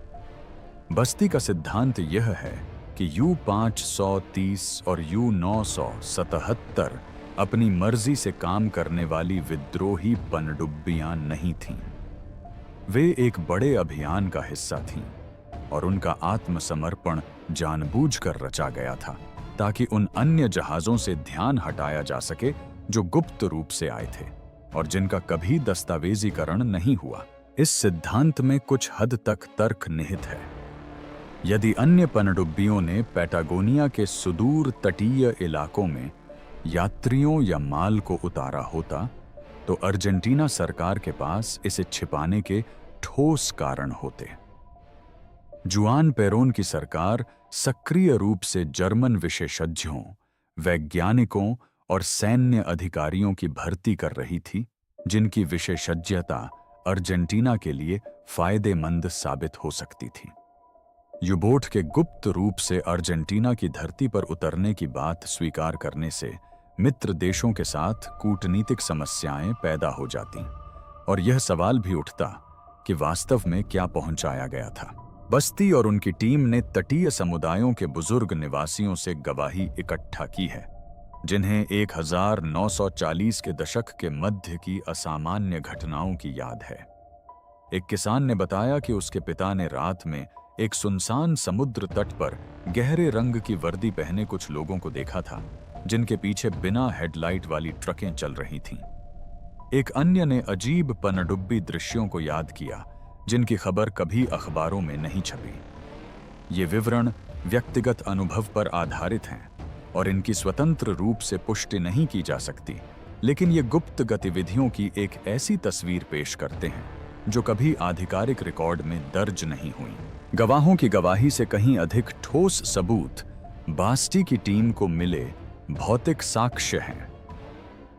बस्ती का सिद्धांत यह है कि U-530 और U-977 अपनी मर्जी से काम करने वाली विद्रोही पनडुब्बियां नहीं थीं। वे एक बड़े अभियान का हिस्सा थीं और उनका आत्मसमर्पण जानबूझकर रचा गया था ताकि उन अन्य जहाजों से ध्यान हटाया जा सके जो गुप्त रूप से आए थे और जिनका कभी दस्तावेजीकरण नहीं हुआ। इस सिद्धांत में कुछ हद तक तर्क निहित है, यदि अन्य पनडुब्बियों ने पैटागोनिया के सुदूर तटीय इलाकों में यात्रियों या माल को उतारा होता, तो अर्जेंटीना सरकार के पास इसे छिपाने के ठोस कारण होते। जुआन पेरोन की सरकार सक्रिय रूप से जर्मन विशेषज्ञों, वैज्ञानिकों और सैन्य अधिकारियों की भर्ती कर रही थी, जिनकी विशेषज्ञता अर्जेंटीना के लिए फायदेमंद साबित हो सकती थी। यूबोट के गुप्त रूप से अर्जेंटीना की धरती पर उतरने की बात स्वीकार करने से मित्र देशों के साथ कूटनीतिक समस्याएं पैदा हो जाती और यह सवाल भी उठता कि वास्तव में क्या पहुंचाया गया था। बस्ती और उनकी टीम ने तटीय समुदायों के बुजुर्ग निवासियों से गवाही इकट्ठा की है, जिन्हें 1940 के दशक के मध्य की असामान्य घटनाओं की याद है। एक किसान ने बताया कि उसके पिता ने रात में एक सुनसान समुद्र तट पर गहरे रंग की वर्दी पहने कुछ लोगों को देखा था, जिनके पीछे बिना हेडलाइट वाली ट्रकें चल रही थीं। एक अन्य ने अजीब पनडुब्बी दृश्यों को याद किया, जिनकी खबर कभी अखबारों में नहीं छपी। ये विवरण व्यक्तिगत अनुभव पर आधारित हैं और इनकी स्वतंत्र रूप से पुष्टि नहीं की जा सकती, लेकिन ये गुप्त गतिविधियों की एक ऐसी तस्वीर पेश करते हैं जो कभी आधिकारिक रिकॉर्ड में दर्ज नहीं हुई। गवाहों की गवाही से कहीं अधिक ठोस सबूत बास्टी की टीम को मिले भौतिक साक्ष्य हैं।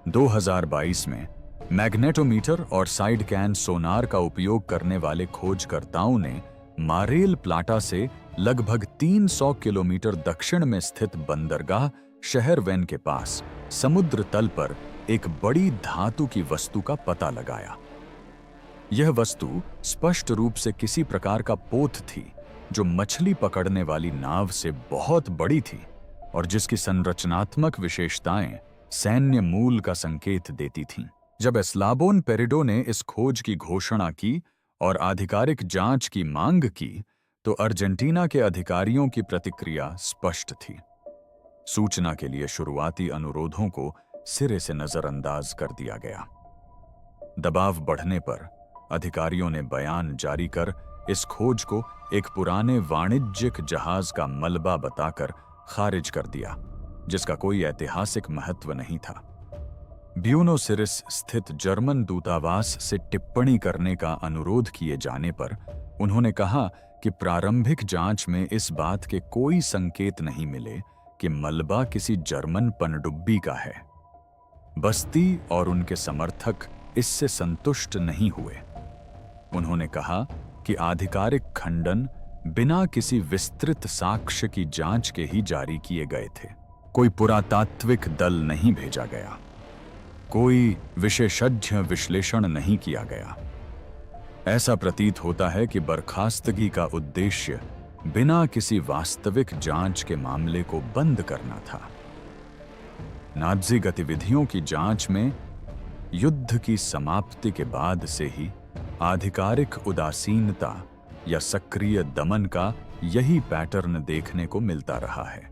2022 में मैग्नेटोमीटर और साइड कैन सोनार का उपयोग करने वाले खोजकर्ताओं ने मारेल प्लाटा से लगभग 300 किलोमीटर दक्षिण में स्थित बंदरगाह शहर वेन के पास समुद्र तल पर एक बड़ी धातु की वस्तु का पता लगाया। यह वस्तु स्पष्ट रूप से किसी प्रकार का पोत थी, जो मछली पकड़ने वाली नाव से बहुत बड़ी थी और जिसकी संरचनात्मक विशेषताएं सैन्य मूल का संकेत देती थीं। जब एस्लाबोन पेरिडो ने इस खोज की घोषणा की और आधिकारिक जांच की मांग की, तो अर्जेंटीना के अधिकारियों की प्रतिक्रिया स्पष्ट थी। सूचना के लिए शुरुआती अनुरोधों को सिरे से नजरअंदाज कर दिया गया। दबाव बढ़ने पर अधिकारियों ने बयान जारी कर इस खोज को एक पुराने वाणिज्यिक जहाज का मलबा बताकर खारिज कर दिया, जिसका कोई ऐतिहासिक महत्व नहीं था। ब्यूनोस एयर्स स्थित जर्मन दूतावास से टिप्पणी करने का अनुरोध किए जाने पर उन्होंने कहा कि प्रारंभिक जांच में इस बात के कोई संकेत नहीं मिले कि मलबा किसी जर्मन पनडुब्बी का है। बस्ती और उनके समर्थक इससे संतुष्ट नहीं हुए। उन्होंने कहा कि आधिकारिक खंडन बिना किसी विस्तृत साक्ष्य की जांच के ही जारी किए गए थे। कोई पुरातात्विक दल नहीं भेजा गया, कोई विशेषज्ञ विश्लेषण नहीं किया गया। ऐसा प्रतीत होता है कि बर्खास्तगी का उद्देश्य बिना किसी वास्तविक जांच के मामले को बंद करना था। नाज़ी गतिविधियों की जांच में युद्ध की समाप्ति के बाद से ही आधिकारिक उदासीनता या सक्रिय दमन का यही पैटर्न देखने को मिलता रहा है।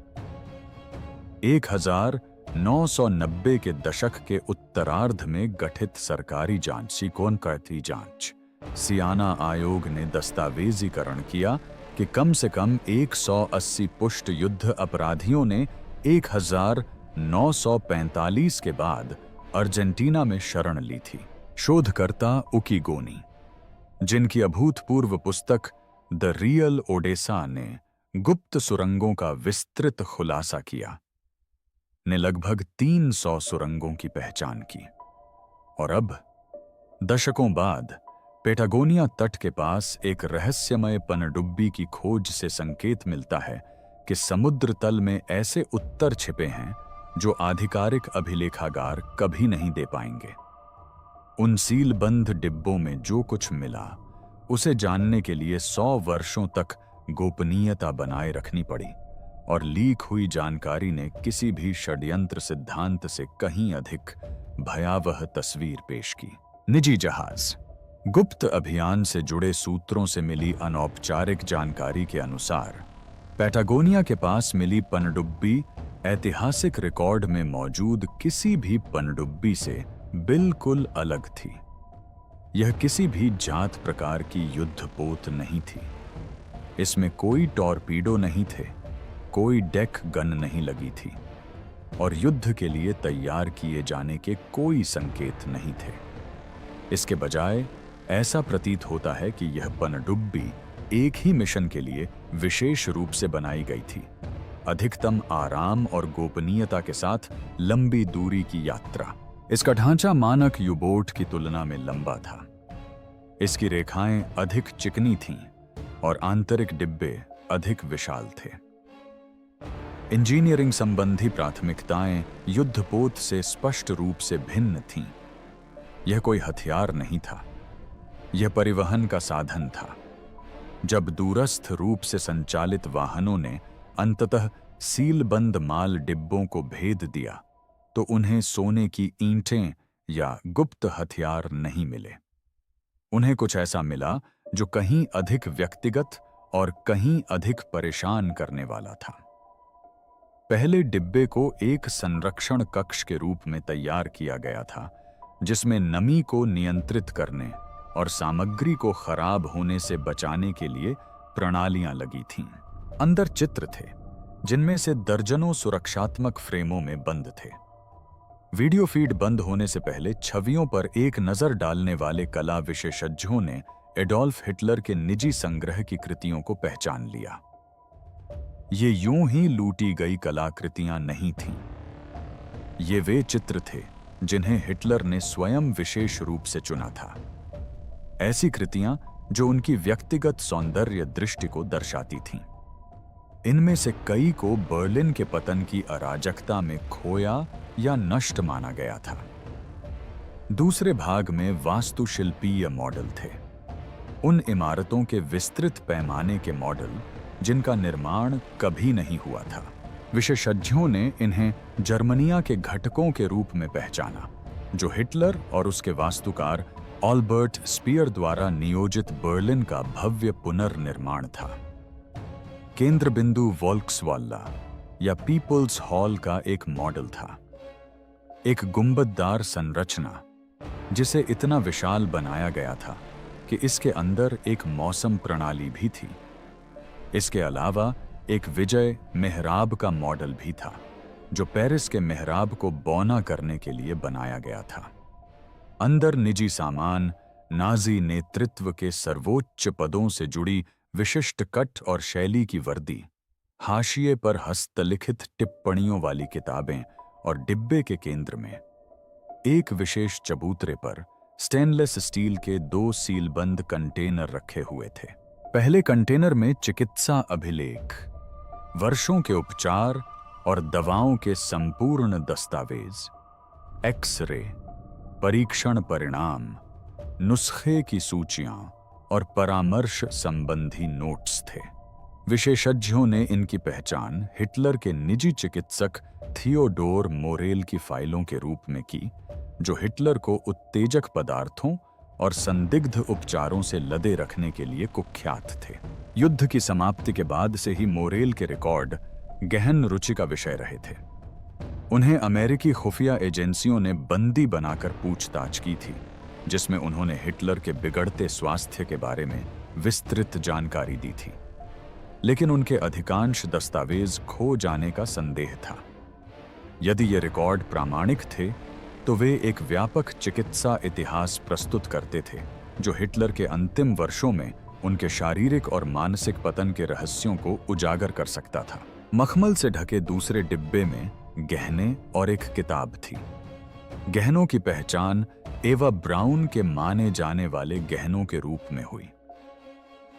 1990 के दशक के उत्तरार्ध में गठित सरकारी जांची कौनकर्ती जांच सियाना आयोग ने दस्तावेजीकरण किया कि कम से कम 180 पुष्ट युद्ध अपराधियों ने 1945 के बाद अर्जेंटीना में शरण ली थी। शोधकर्ता उकीगोनी, जिनकी अभूतपूर्व पुस्तक द रियल ओडेसा ने गुप्त सुरंगों का विस्तृत खुलासा किया, ने लगभग 300 सुरंगों की पहचान की। और अब दशकों बाद पैटागोनिया तट के पास एक रहस्यमय पनडुब्बी की खोज से संकेत मिलता है कि समुद्र तल में ऐसे उत्तर छिपे हैं जो आधिकारिक अभिलेखागार कभी नहीं दे पाएंगे। उन सीलबंद डिब्बों में जो कुछ मिला, उसे जानने के लिए 100 वर्षों तक गोपनीयता बनाए रखनी पड़ी और लीक हुई जानकारी ने किसी भी षड्यंत्र सिद्धांत से कहीं अधिक भयावह तस्वीर पेश की। निजी जहाज। गुप्त अभियान से जुड़े सूत्रों से मिली अनौपचारिक जानकारी के अनुसार पैटागोनिया के पास मिली पनडुब्बी ऐतिहासिक रिकॉर्ड में मौजूद किसी भी पनडुब्बी से बिल्कुल अलग थी। यह किसी भी जात प्रकार की युद्धपोत नहीं थी। इसमें कोई टॉर्पीडो नहीं थे, कोई डेक गन नहीं लगी थी और युद्ध के लिए तैयार किए जाने के कोई संकेत नहीं थे। इसके बजाय ऐसा प्रतीत होता है कि यह पनडुब्बी एक ही मिशन के लिए विशेष रूप से बनाई गई थी, अधिकतम आराम और गोपनीयता के साथ लंबी दूरी की यात्रा। इसका ढांचा मानक यू बोट की तुलना में लंबा था। इसकी रेखाएं अधिक चिकनी थीं और आंतरिक डिब्बे अधिक विशाल थे। इंजीनियरिंग संबंधी प्राथमिकताएं युद्धपोत से स्पष्ट रूप से भिन्न थीं। यह कोई हथियार नहीं था, यह परिवहन का साधन था। जब दूरस्थ रूप से संचालित वाहनों ने अंततः सीलबंद माल डिब्बों को भेद दिया तो उन्हें सोने की ईंटें या गुप्त हथियार नहीं मिले। उन्हें कुछ ऐसा मिला जो कहीं अधिक व्यक्तिगत और कहीं अधिक परेशान करने वाला था। पहले डिब्बे को एक संरक्षण कक्ष के रूप में तैयार किया गया था, जिसमें नमी को नियंत्रित करने और सामग्री को खराब होने से बचाने के लिए प्रणालियां लगी थीं। अंदर चित्र थे, जिनमें से दर्जनों सुरक्षात्मक फ्रेमों में बंद थे। वीडियो फीड बंद होने से पहले छवियों पर एक नजर डालने वाले कला विशेषज्ञों ने एडोल्फ हिटलर के निजी संग्रह की कृतियों को पहचान लिया। ये यूं ही लूटी गई कलाकृतियां नहीं थीं। ये वे चित्र थे जिन्हें हिटलर ने स्वयं विशेष रूप से चुना था। ऐसी कृतियां जो उनकी व्यक्तिगत सौंदर्य दृष्टि को दर्शाती थीं। इनमें से कई को बर्लिन के पतन की अराजकता में खोया या नष्ट माना गया था। दूसरे भाग में वास्तुशिल्पीय मॉडल थे, उन इमारतों के विस्तृत पैमाने के मॉडल जिनका निर्माण कभी नहीं हुआ था। विशेषज्ञों ने इन्हें जर्मनिया के घटकों के रूप में पहचाना, जो हिटलर और उसके वास्तुकार ऑल्बर्ट स्पीयर द्वारा नियोजित बर्लिन का भव्य पुनर्निर्माण था। केंद्र बिंदु वोल्क्सवाला या पीपल्स हॉल का एक मॉडल था, एक गुंबददार संरचना जिसे इतना विशाल बनाया गया था कि इसके अंदर एक मौसम प्रणाली भी थी। इसके अलावा एक विजय मेहराब का मॉडल भी था, जो पेरिस के मेहराब को बौना करने के लिए बनाया गया था। अंदर निजी सामान, नाजी नेतृत्व के सर्वोच्च पदों से जुड़ी विशिष्ट कट और शैली की वर्दी, हाशिए पर हस्तलिखित टिप्पणियों वाली किताबें और डिब्बे के केंद्र में एक विशेष चबूतरे पर स्टेनलेस स्टील के 2 सीलबंद कंटेनर रखे हुए थे। पहले कंटेनर में चिकित्सा अभिलेख, वर्षों के उपचार और दवाओं के संपूर्ण दस्तावेज, एक्स-रे, परीक्षण परिणाम, नुस्खे की सूचियां और परामर्श संबंधी नोट्स थे। विशेषज्ञों ने इनकी पहचान हिटलर के निजी चिकित्सक थियोडोर मोरेल की फाइलों के रूप में की, जो हिटलर को उत्तेजक पदार्थों और संदिग्ध उपचारों से लदे रखने के लिए कुख्यात थे। युद्ध की समाप्ति के बाद से ही मोरेल के रिकॉर्ड गहन रुचि का विषय रहे थे। उन्हें अमेरिकी खुफिया एजेंसियों ने बंदी बनाकर पूछताछ की थी, जिसमें उन्होंने हिटलर के बिगड़ते स्वास्थ्य के बारे में विस्तृत जानकारी दी थी। लेकिन उनके अधिकांश दस्तावेज खो जाने का संदेह था। यदि ये रिकॉर्ड प्रामाणिक थे, तो वे एक व्यापक चिकित्सा इतिहास प्रस्तुत करते थे, जो हिटलर के अंतिम वर्षों में उनके शारीरिक और मानसिक पतन के रहस्यों को उजागर कर सकता था। मखमल से ढके दूसरे डिब्बे में गहने और एक किताब थी। गहनों की पहचान एवा ब्राउन के माने जाने वाले गहनों के रूप में हुई।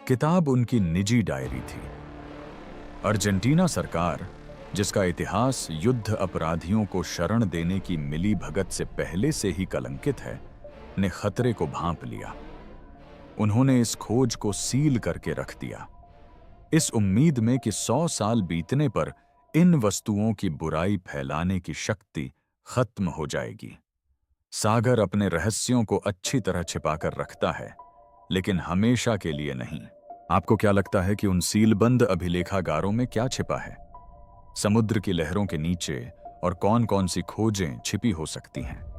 किताब उनकी निजी डायरी थी। अर्जेंटीना सरकार, जिसका इतिहास युद्ध अपराधियों को शरण देने की मिली भगत से पहले से ही कलंकित है, ने खतरे को भांप लिया। उन्होंने इस खोज को सील करके रख दिया, इस उम्मीद में कि 100 साल बीतने पर इन वस्तुओं की बुराई फैलाने की शक्ति खत्म हो जाएगी। सागर अपने रहस्यों को अच्छी तरह छिपाकर रखता है, लेकिन हमेशा के लिए नहीं। आपको क्या लगता है कि उन सीलबंद अभिलेखागारों में क्या छिपा है? समुद्र की लहरों के नीचे और कौन-कौन सी खोजें छिपी हो सकती हैं?